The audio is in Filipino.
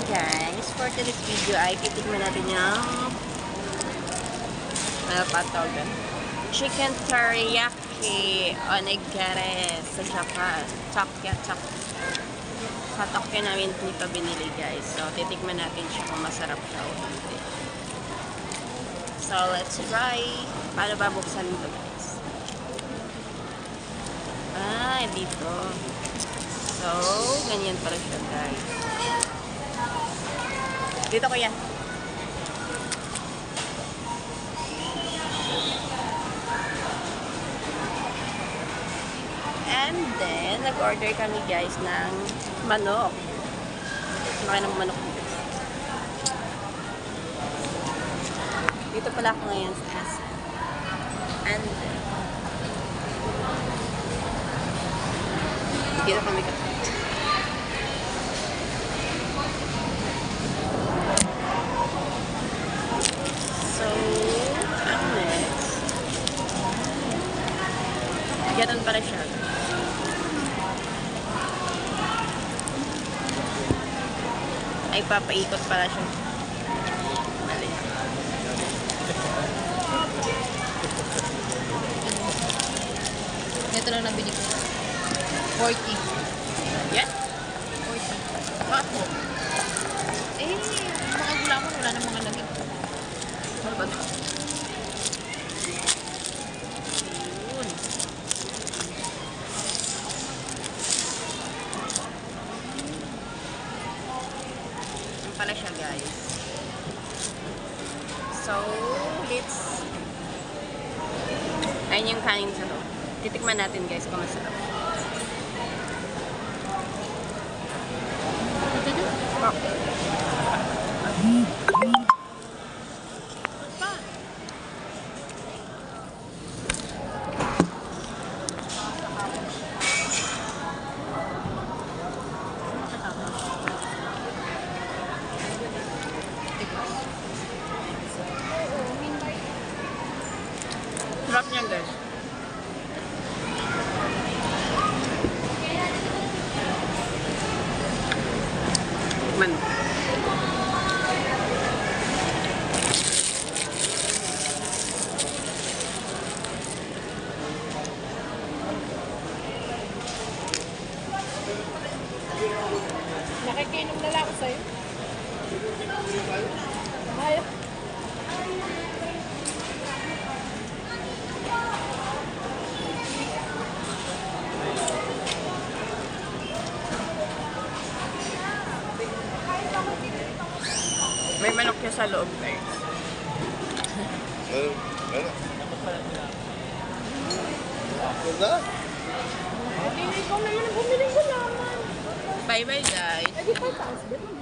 guys, for today's video ay titikman natin yung chicken teriyaki onigiri sa Japan. Sa Tokyo namin ito binili guys. So, titikman natin siya kung masarap siya o hindi. So, let's try. Paano ba buksan ito guys? Dito. So, ganyan pala siya guys. Dito kuya. And then, nag-order kami guys ng manok. Maka ng manok guys. Dito pala ako ngayon sa Asa. And then, dito kami kasi. So, ang next. Ganun pala siya. Ay, papaikot pala siya. Mali. Ito lang nabili ko. 40. Yan? 40. Ako. Mga gulaman, wala na mga lamig. Ano ba ito? Yun. Yan pala siya guys. So, let's... Ayun yung kanin sa to. Titikman natin guys kung masarap. Sarap niya guys. Man. Nakikinom na lang ako sa'yo. Ayaw. May manok siya sa loob guys. Ganda? Hindi, ikaw naman ang bumili ko naman. Bye bye guys. Di 5,000.